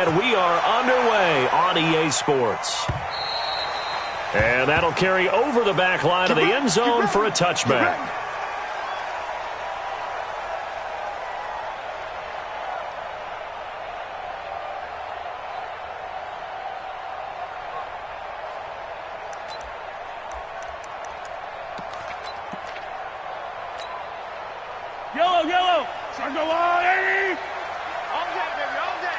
And we are underway on EA Sports. And that'll carry over the back line of the end zone for a touchback. Yellow. Circle on, 80. All day, baby, all day.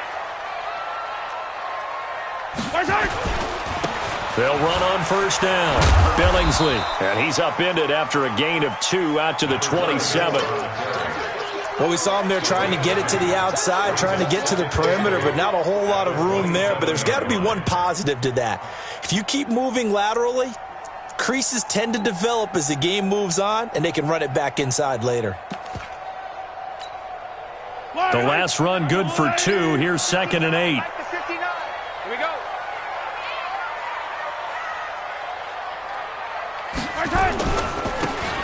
They'll run on first down. Billingsley. And he's upended after a gain of 2 out to the 27. Well, we saw him there trying to get it to the outside, trying to get to the perimeter, but not a whole lot of room there. But there's got to be one positive to that. If you keep moving laterally, creases tend to develop as the game moves on, and they can run it back inside later. The last run good for 2. Here's 2nd and 8. Here we go.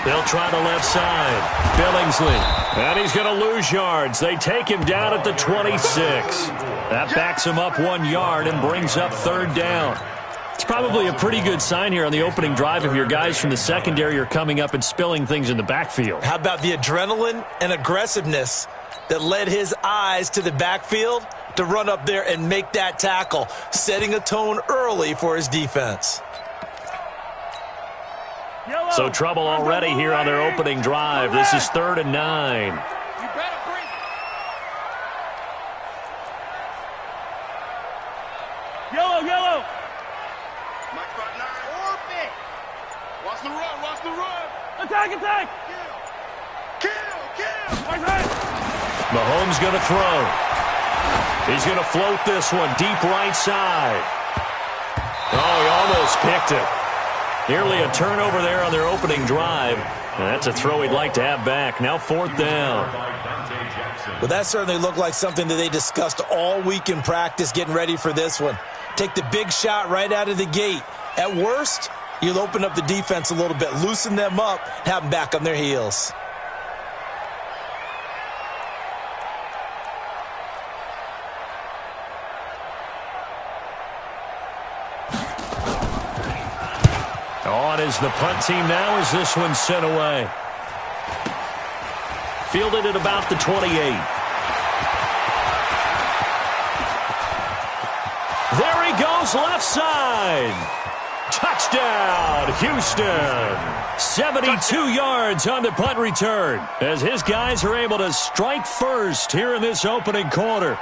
They'll try the left side. Billingsley. And he's going to lose yards. They take him down at the 26. That backs him up 1 yard and brings up 3rd down. It's probably a pretty good sign here on the opening drive if your guys from the secondary are coming up and spilling things in the backfield. How about the adrenaline and aggressiveness that led his eyes to the backfield to run up there and make that tackle, setting a tone early for his defense. So trouble already here on their opening drive. This is 3rd and 9. You better bring it. Yellow. Mike 5-9. Orbit. Watch the run. Attack. Kill. Mahomes going to throw. He's going to float this one deep right side. Oh, he almost picked it. Nearly a turnover there on their opening drive. And that's a throw he'd like to have back. Now 4th down. Well, that certainly looked like something that they discussed all week in practice getting ready for this one. Take the big shot right out of the gate. At worst, you'll open up the defense a little bit, loosen them up, have them back on their heels. On is the punt team now as this one's sent away. Fielded at about the 28. There he goes, left side. Touchdown, Houston. 72 yards on the punt return as his guys are able to strike first here in this opening quarter.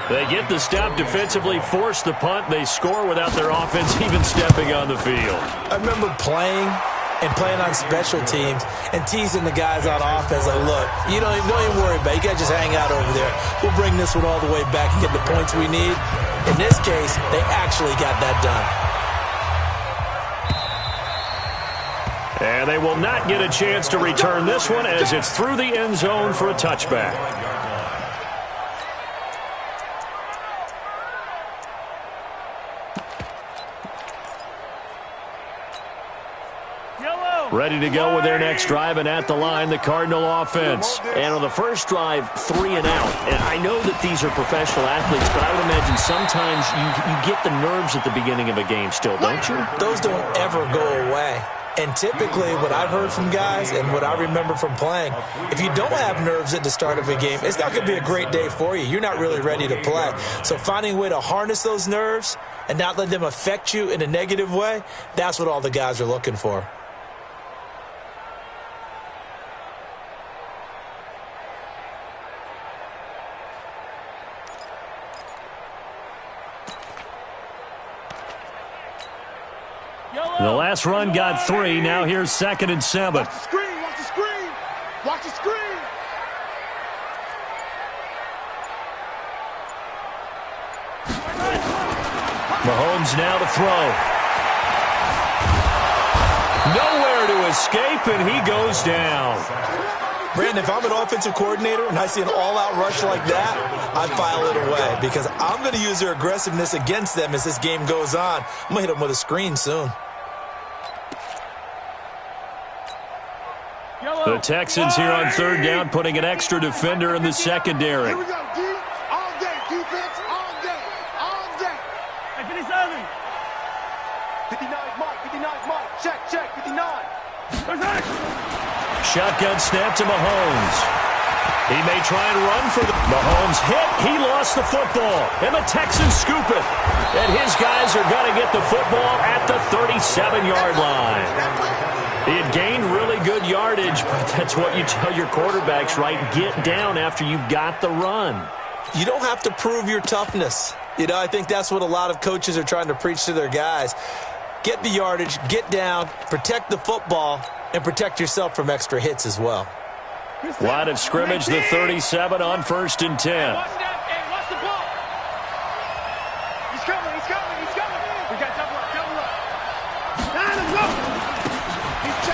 They get the stop defensively, force the punt. They score without their offense even stepping on the field. I remember playing on special teams and teasing the guys on offense like, look, you don't even worry about it. You guys just hang out over there. We'll bring this one all the way back and get the points we need. In this case, they actually got that done. And they will not get a chance to return this one as it's through the end zone for a touchback. Ready to go with their next drive, and at the line, the Cardinal offense. And on the first drive, 3 and out. And I know that these are professional athletes, but I would imagine sometimes you get the nerves at the beginning of a game still, don't you? Those don't ever go away. And typically, what I've heard from guys and what I remember from playing, if you don't have nerves at the start of a game, it's not going to be a great day for you. You're not really ready to play. So finding a way to harness those nerves and not let them affect you in a negative way, that's what all the guys are looking for. The last run got 3. Now here's 2nd and 7. Watch the screen. Mahomes now to throw. Nowhere to escape, and he goes down. Brandon, if I'm an offensive coordinator and I see an all-out rush like that, I file it away because I'm going to use their aggressiveness against them as this game goes on. I'm going to hit them with a screen soon. The Texans here on 3rd down, putting an extra defender in the secondary. Here we go, D. All day. Shotgun snap to Mahomes. He may try and run for the... Mahomes hit. He lost the football. And the Texans scoop it. And his guys are going to get the football at the 37-yard line. He had gained really good yardage, but that's what you tell your quarterbacks, right? Get down after you got the run. You don't have to prove your toughness. You know, I think that's what a lot of coaches are trying to preach to their guys. Get the yardage, get down, protect the football, and protect yourself from extra hits as well. Line of scrimmage, the 37 on 1st and 10. Hey, watch the ball. He's coming. We got double up.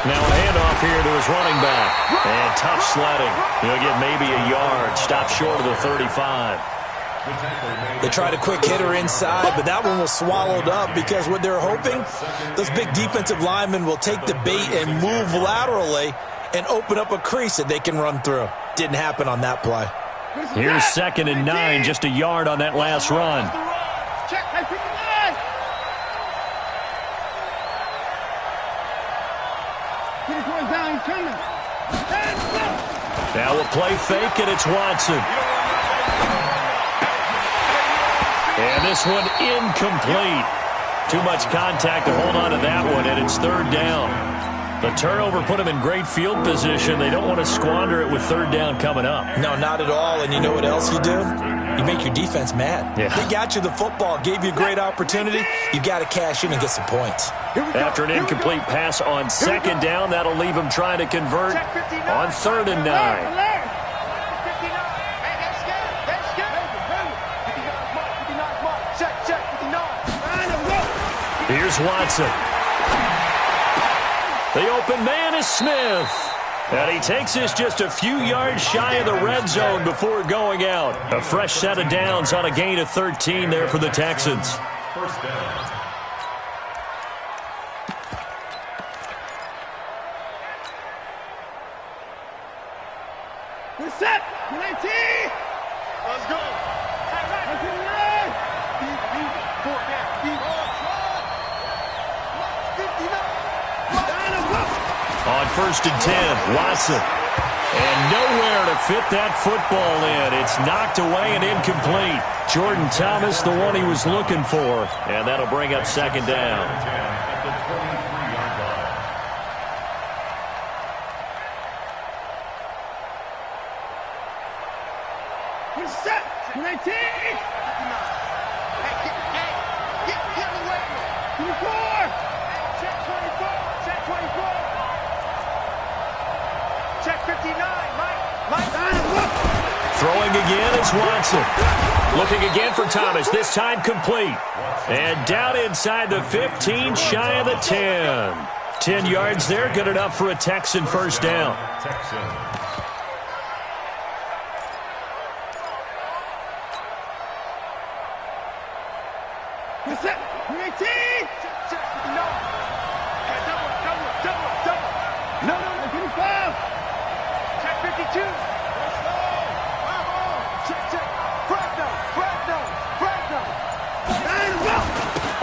Now a handoff here to his running back. And tough sledding. He'll get maybe a yard. Stop short of the 35. They tried a quick hitter inside, but that one was swallowed up because what they're hoping, those big defensive linemen will take the bait and move laterally and open up a crease that they can run through. Didn't happen on that play. Here's 2nd and 9, just a yard on that last run. Check. Now a play fake, and it's Watson. And this one incomplete. Too much contact to hold on to that one, and it's 3rd down. The turnover put them in great field position. They don't want to squander it with 3rd down coming up. No, not at all. And you know what else you do? You make your defense mad. Yeah. They got you the football, gave you a great opportunity. You got to cash in and get some points. After an incomplete pass on 2nd down, that'll leave them trying to convert on 3rd and 9. Here's Watson. The open man is Smith. And he takes this just a few yards shy of the red zone before going out. A fresh set of downs on a gain of 13 there for the Texans. First down. We're set. 19. Let's go. On 1st and 10, Watson. And nowhere to fit that football in. It's knocked away and incomplete. Jordan Thomas, the one he was looking for. And that'll bring up 2nd down. We're set. 19. Throwing again is Watson. Looking again for Thomas, this time complete. And down inside the 15, shy of the 10. 10 yards there, good enough for a Texan 1st down. We're set. 18. No, 55. Check 52.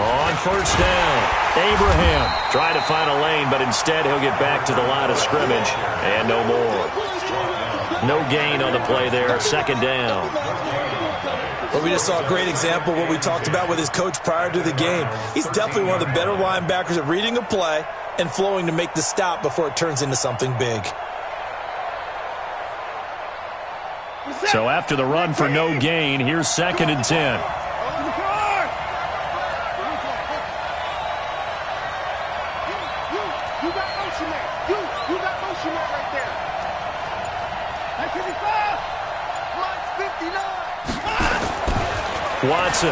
On 1st down, Abraham trying to find a lane, but instead he'll get back to the line of scrimmage, and no more. No gain on the play there, 2nd down. Well, we just saw a great example of what we talked about with his coach prior to the game. He's definitely one of the better linebackers at reading a play and flowing to make the stop before it turns into something big. So after the run for no gain, here's 2nd and 10. Watson.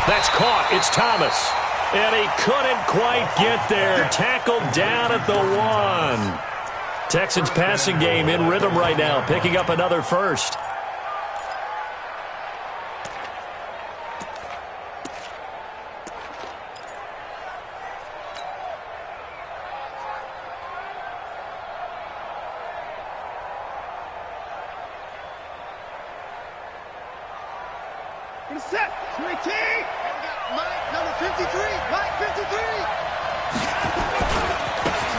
That's caught. It's Thomas. And he couldn't quite get there. Tackled down at the 1. Texans passing game in rhythm right now, picking up another first. Set. 19. Mike, number 53. Mike, 53.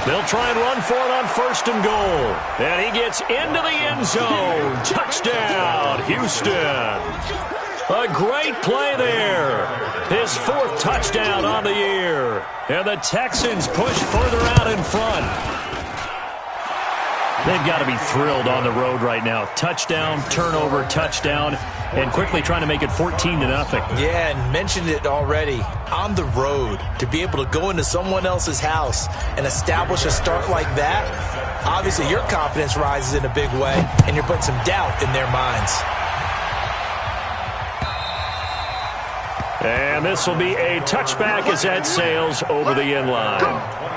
They'll try and run for it on 1st and goal. And he gets into the end zone. Touchdown, Houston. A great play there. His 4th touchdown on the year. And the Texans push further out in front. They've got to be thrilled on the road right now. Touchdown, turnover, touchdown, and quickly trying to make it 14-0. Yeah, and mentioned it already. On the road, to be able to go into someone else's house and establish a start like that, obviously your confidence rises in a big way, and you're putting some doubt in their minds. And this will be a touchback as that sails over the end line.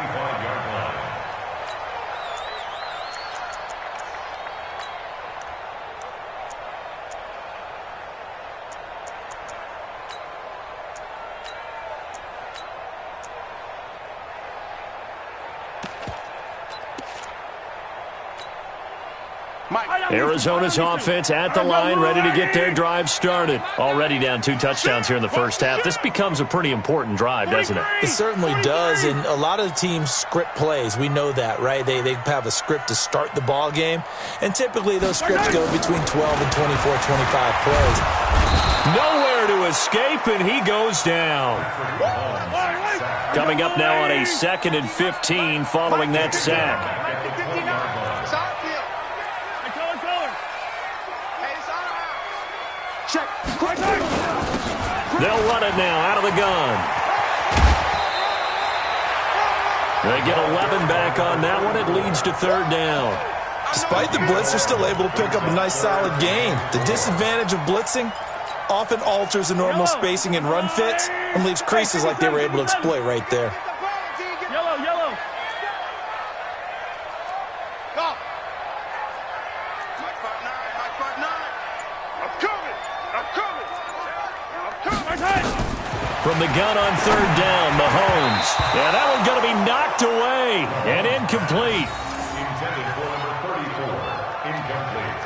Arizona's offense at the line, ready to get their drive started. Already down 2 touchdowns here in the first half. This becomes a pretty important drive, doesn't it? It certainly does, and a lot of teams script plays. We know that, right? They have a script to start the ball game, and typically those scripts go between 12 and 24, 25 plays. Nowhere to escape, and he goes down. Coming up now on a 2nd and 15 following that sack. They'll run it now out of the gun. They get 11 back on that one. It leads to 3rd down. Despite the blitz, they're still able to pick up a nice solid gain. The disadvantage of blitzing often alters the normal spacing and run fits and leaves creases like they were able to exploit right there. Yellow. Go. Mike 5'9". I'm coming. From the gun on 3rd down, Mahomes. And that one's going to be knocked away and incomplete. Intended for number 34. Incomplete.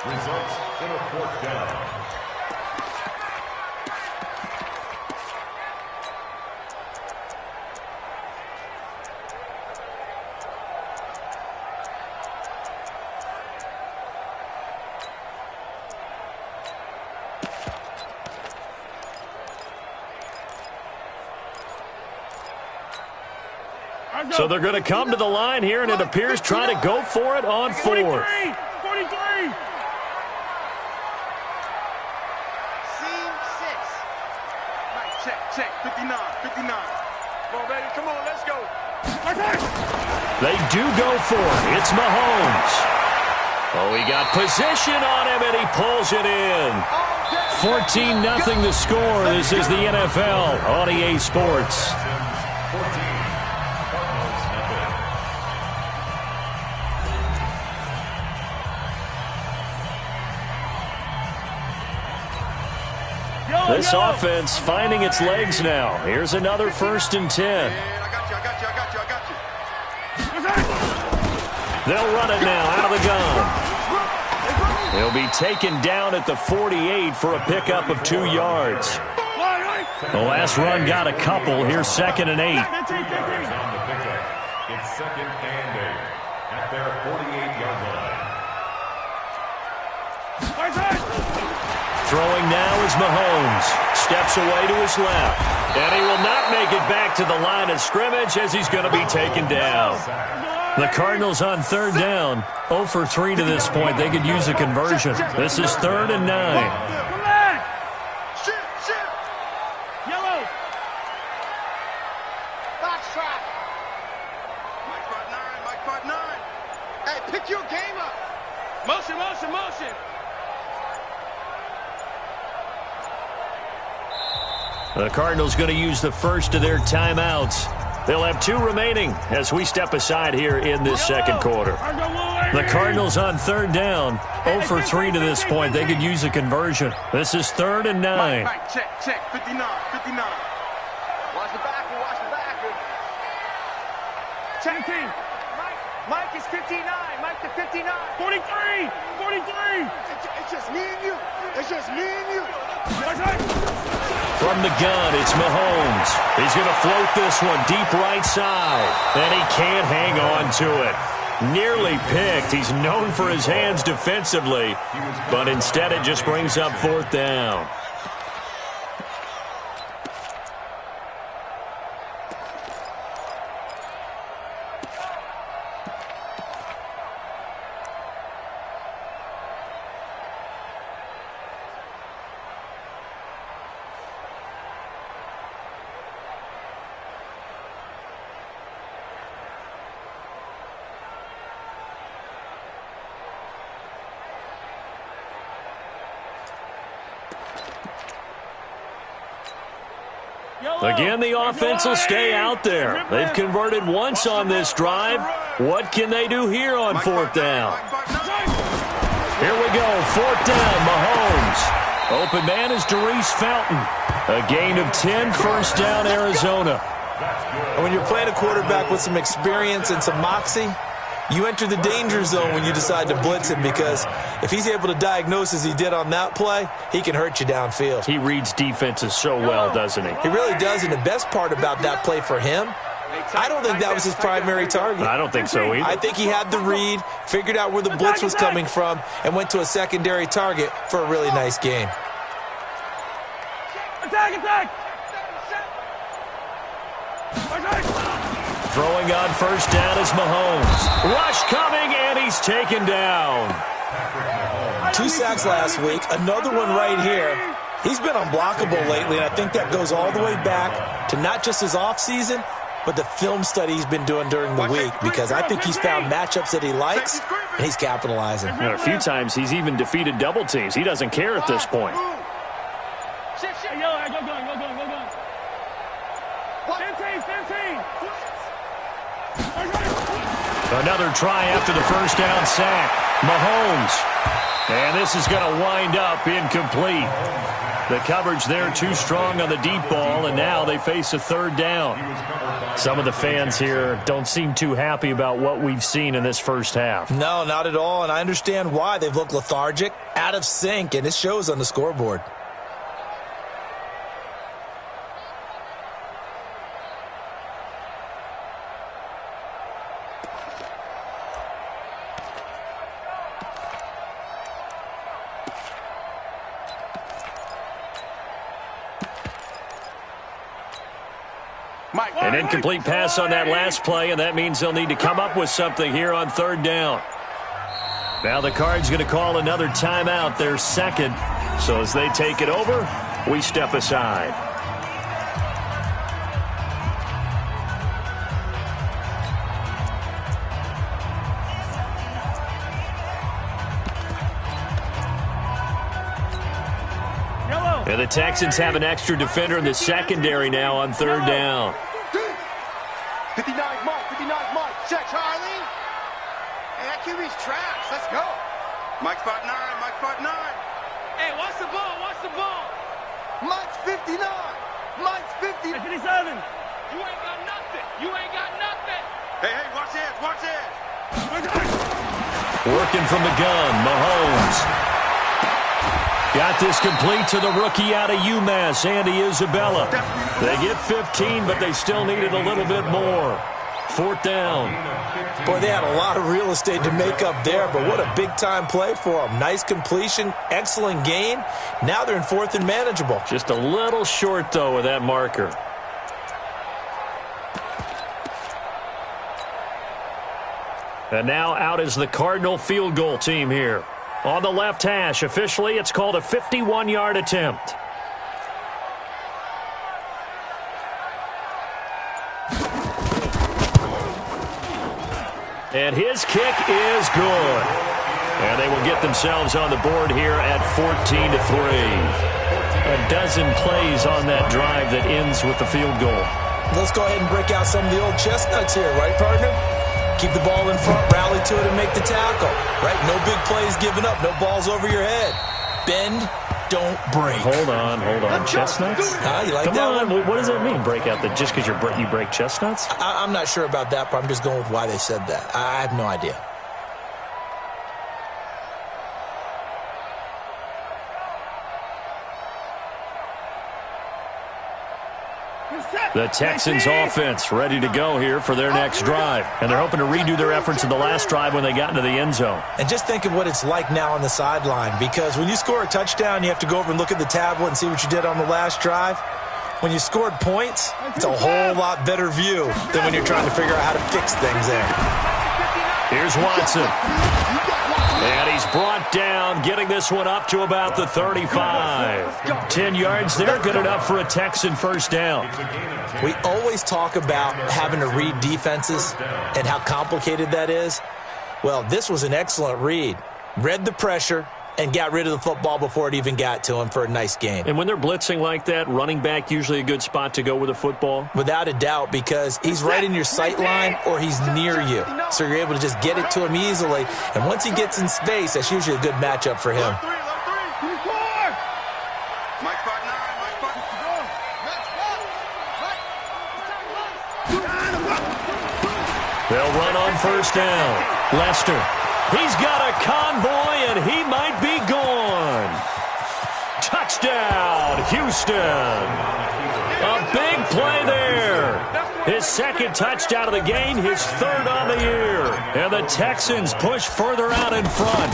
Results in a 4th down. So they're going to come to the line here, and it appears trying to go for it on 4th. 43. Seam 6. Right, check. 59. Come on, baby. Come on, let's go. They do go for it. It's Mahomes. Oh, he got position on him, and he pulls it in. 14-0 the score. This is the NFL on EA Sports. This offense finding its legs now. Here's another 1st and 10. I got you. They'll run it now out of the gun. They'll be taken down at the 48 for a pickup of 2 yards. The last run got a couple. Here's 2nd and 8. It's 2nd and 8 at their 48-yard line. Throwing now is Mahomes. Steps away to his left. And he will not make it back to the line of scrimmage as he's going to be taken down. The Cardinals on 3rd down. 0 for 3 to this point. They could use a conversion. This is 3rd and 9. Yellow. Box trap. Mike 5'9". Hey, pick your game up. Motion. The Cardinals going to use the first of their timeouts. They'll have 2 remaining as we step aside here in this 2nd quarter. The Cardinals on 3rd down. 0 for 3 to this point. They could use a conversion. This is 3rd and 9. Mike, check. 59. Watch the backer. Check team. Mike is 59. Mike to 59. 43. It's just me and you. From the gun, it's Mahomes. He's going to float this one deep right side. And he can't hang on to it. Nearly picked. He's known for his hands defensively, but instead it just brings up 4th down. Again, the offense will stay out there. They've converted once on this drive. What can they do here on 4th down? Here we go, 4th down, Mahomes. Open man is Darius Fountain. A gain of 10, 1st down, Arizona. And when you're playing a quarterback with some experience and some moxie, you enter the danger zone when you decide to blitz him, because if he's able to diagnose as he did on that play, he can hurt you downfield. He reads defenses so well, doesn't he? He really does, and the best part about that play for him, I don't think that was his primary target. I don't think so either. I think he had the read, figured out where the blitz was coming from, and went to a secondary target for a really nice gain. Attack! Throwing on 1st down is Mahomes. Rush coming, and he's taken down. 2 sacks last week, another one right here. He's been unblockable lately, and I think that goes all the way back to not just his offseason, but the film study he's been doing during the week, because I think he's found matchups that he likes, and he's capitalizing. And a few times he's even defeated double teams. He doesn't care at this point. Another try after the 1st down sack. Mahomes. And this is going to wind up incomplete. The coverage there too strong on the deep ball, and now they face a 3rd down. Some of the fans here don't seem too happy about what we've seen in this first half. No, not at all, and I understand why. They've looked lethargic, out of sync, and it shows on the scoreboard. An incomplete pass on that last play, and that means they'll need to come up with something here on 3rd down. Now the Cards going to call another timeout, their 2nd. So as they take it over, we step aside. And the Texans have an extra defender in the secondary now on 3rd down. 59 Mike, check Charlie. Hey, that QB's trash. Let's go. Mike spot 9. Hey, watch the ball. Mike's 59. Mike's 50. 57. You ain't got nothing. Hey, watch this. Working from the gun, Mahomes. Got this complete to the rookie out of UMass, Andy Isabella. They get 15, but they still needed a little bit more. 4th down. Boy, they had a lot of real estate to make up there, but what a big-time play for them. Nice completion, excellent gain. Now they're in 4th and manageable. Just a little short, though, of that marker. And now out is the Cardinal field goal team here. On the left hash, officially, it's called a 51-yard attempt. And his kick is good. And they will get themselves on the board here at 14-3. A dozen plays on that drive that ends with the field goal. Let's go ahead and break out some of the old chestnuts here, right, partner? Keep the ball in front, rally to it, and make the tackle. Right? No big plays given up, no balls over your head. Bend, don't break. Hold on. Chestnuts? You like Come that on. one? What does that mean, break out? Just because you break chestnuts? I'm not sure about that, but I'm just going with why they said that. I have no idea. The Texans offense ready to go here for their next drive. And they're hoping to redo their efforts in the last drive when they got into the end zone. And just think of what it's like now on the sideline, because when you score a touchdown, you have to go over and look at the tablet and see what you did on the last drive. When you scored points, it's a whole lot better view than when you're trying to figure out how to fix things there. Here's Watson. And he's brought down, getting this one up to about the 35. 10 yards there, good enough for a Texan first down. We always talk about having to read defenses and how complicated that is. Well, this was an excellent read. Read the pressure and got rid of the football before it even got to him for a nice gain. And when they're blitzing like that, running back usually a good spot to go with a football? Without a doubt, because he's right in your sight line or he's near you. So you're able to just get it to him easily. And once he gets in space, that's usually a good matchup for him. They'll run on first down. Lester. He's got a convoy, and he might be gone. Touchdown, Houston. A big play there. His second touchdown of the game, his third on the year. And the Texans push further out in front.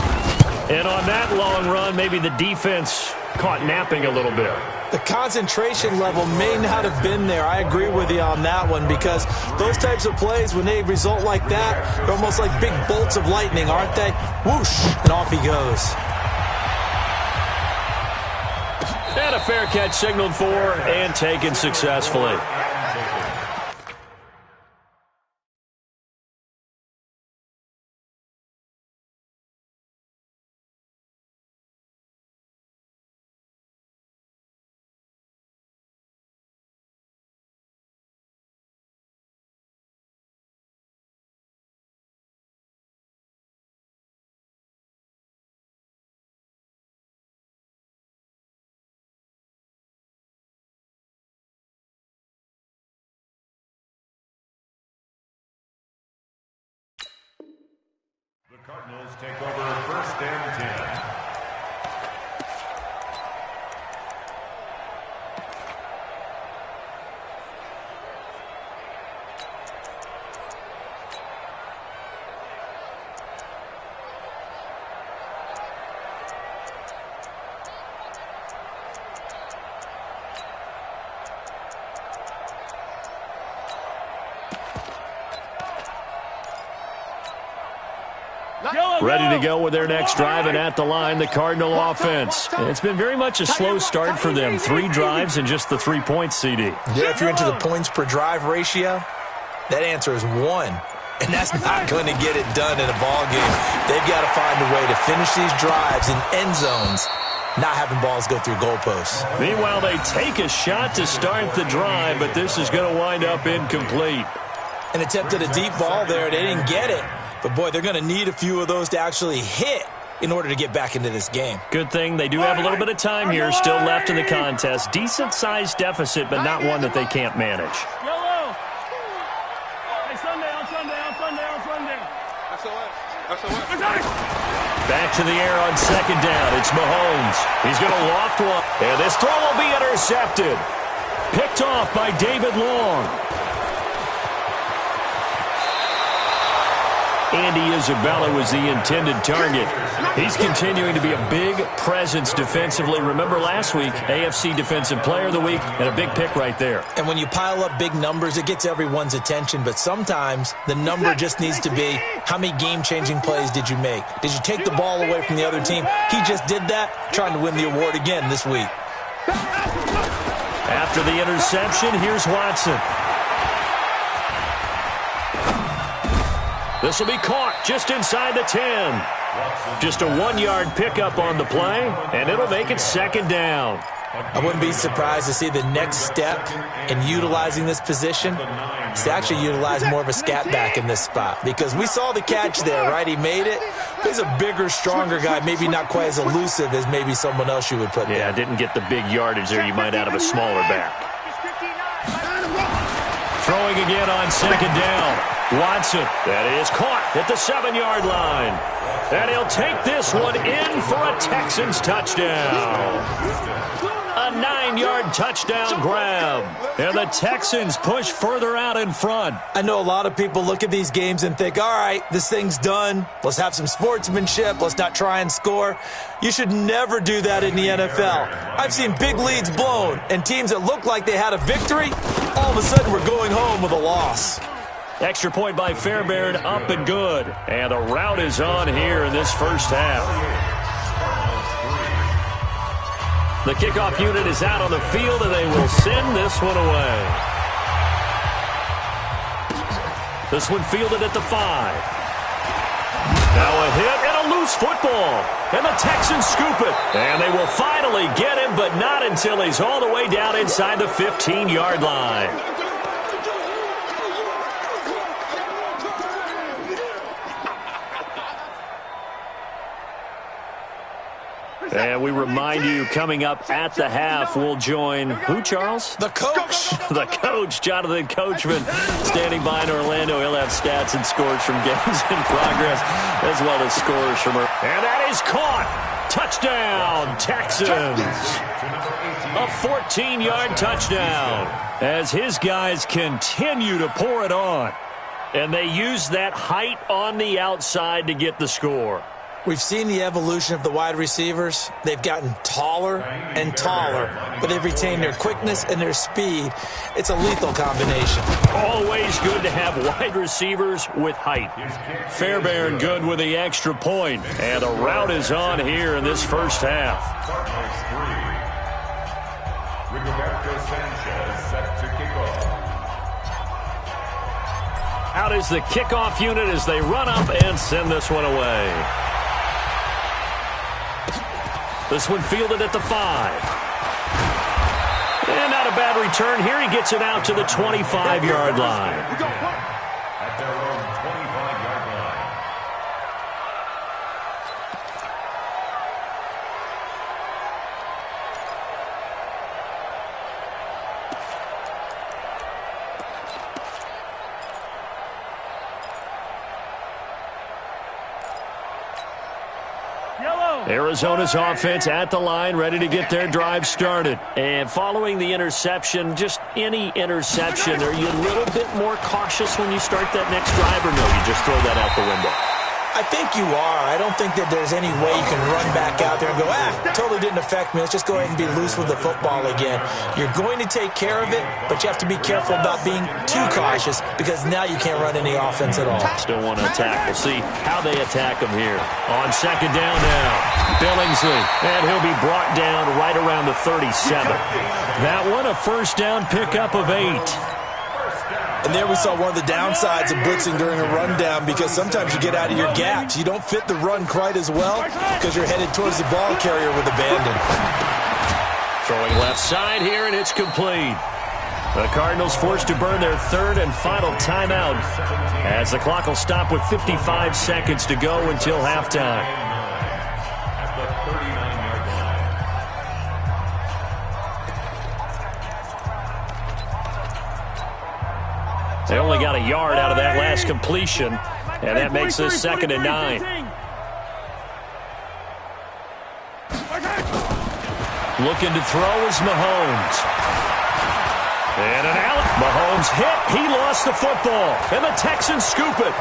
And on that long run, maybe the defense caught napping a little bit. The concentration level may not have been there. I agree with you on that one, because those types of plays, when they result like that, they're almost like big bolts of lightning, aren't they? Whoosh, and off he goes. And a fair catch signaled for and taken successfully. The Cardinals take over first and 10. Ready to go with their next drive, and at the line, the Cardinal offense. It's been very much a slow start for them. 3 drives and just the 3 points, CD. Yeah, if you're into the points per drive ratio, that answer is 1. And that's not going to get it done in a ball game. They've got to find a way to finish these drives in end zones, not having balls go through goalposts. Meanwhile, they take a shot to start the drive, but this is going to wind up incomplete. An attempt at a deep ball there. They didn't get it. But, boy, they're going to need a few of those to actually hit in order to get back into this game. Good thing they do have a little bit of time here still left in the contest. Decent-sized deficit, but not one that they can't manage. Yellow. Hey, Sunday, on Sunday. Back to the air on second down. It's Mahomes. He's going to loft one. And this throw will be intercepted. Picked off by David Long. Andy Isabella was the intended target. He's continuing to be a big presence defensively. Remember last week, AFC Defensive Player of the Week, and a big pick right there. And when you pile up big numbers, it gets everyone's attention. But sometimes the number just needs to be, how many game-changing plays did you make? Did you take the ball away from the other team? He just did that, trying to win the award again this week. After the interception, here's Watson. This will be caught just inside the 10. Just a 1-yard pickup on the play, and it'll make it second down. I wouldn't be surprised to see the next step in utilizing this position is to actually utilize more of a scat back in this spot, because we saw the catch there, right? He made it. He's a bigger, stronger guy, maybe not quite as elusive as maybe someone else you would put there. Yeah, didn't get the big yardage there you might out of a smaller back. Throwing again on second down. Watson, that is caught at the 7-yard line. And he'll take this one in for a Texans touchdown. A 9-yard 40-yard touchdown grab. And the Texans push further out in front. I know a lot of people look at these games and think, all right, this thing's done. Let's have some sportsmanship. Let's not try and score. You should never do that in the NFL. I've seen big leads blown, and teams that look like they had a victory, all of a sudden we're going home with a loss. Extra point by Fairbairn, up and good. And a rout is on here in this first half. The kickoff unit is out on the field, and they will send this one away. This one fielded at the 5. Now a hit and a loose football. And the Texans scoop it. And they will finally get him, but not until he's all the way down inside the 15-yard line. And we remind you, coming up at the half, we'll join who, Charles? The coach. The coach, Jonathan Coachman, standing by in Orlando. He'll have stats and scores from games in progress, as well as scores from her. And that is caught. Touchdown, Texans. A 14-yard touchdown as his guys continue to pour it on. And they use that height on the outside to get the score. We've seen the evolution of the wide receivers. They've gotten taller and taller, but they've retained their quickness and their speed. It's a lethal combination. Always good to have wide receivers with height. Fairbairn good with the extra point, and the rout is on here in this first half. Cardinals 3. Rigoberto Sanchez set to kick off. Out is the kickoff unit as they run up and send this one away. This one fielded at the 5. And not a bad return here. He gets it out to the 25-yard line. At their own 25-yard line. Arizona's offense at the line, ready to get their drive started. And following the interception, just any interception, are you a little bit more cautious when you start that next drive, or no, you just throw that out the window? I think you are. I don't think that there's any way you can run back out there and go, totally didn't affect me. Let's just go ahead and be loose with the football again. You're going to take care of it, but you have to be careful about being too cautious because now you can't run any offense at all. Still want to attack. We'll see how they attack him here. On second down now, Billingsley. And he'll be brought down right around the 37. That one, a first down pickup of 8. And there we saw one of the downsides of blitzing during a rundown because sometimes you get out of your gaps. You don't fit the run quite as well because you're headed towards the ball carrier with abandon. Throwing left side here, and it's complete. The Cardinals forced to burn their third and final timeout as the clock will stop with 55 seconds to go until halftime. They only got a yard out of that last completion, and that makes this 2nd and 9. Looking to throw is Mahomes. And an out. Mahomes hit. He lost the football, and the Texans scoop it.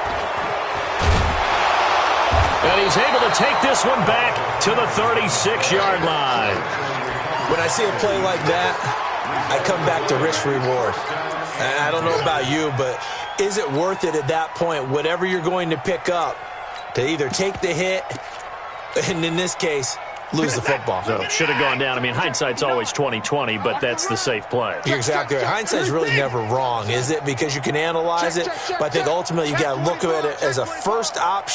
And he's able to take this one back to the 36-yard line. When I see a play like that, I come back to risk reward. I don't know about you, but is it worth it at that point, whatever you're going to pick up, to either take the hit, and in this case, lose the football? So should have gone down. I mean, hindsight's always 20/20, but that's the safe play. You're exactly right. Hindsight's really never wrong, is it? Because you can analyze it, but I think ultimately you got to look at it as a first option.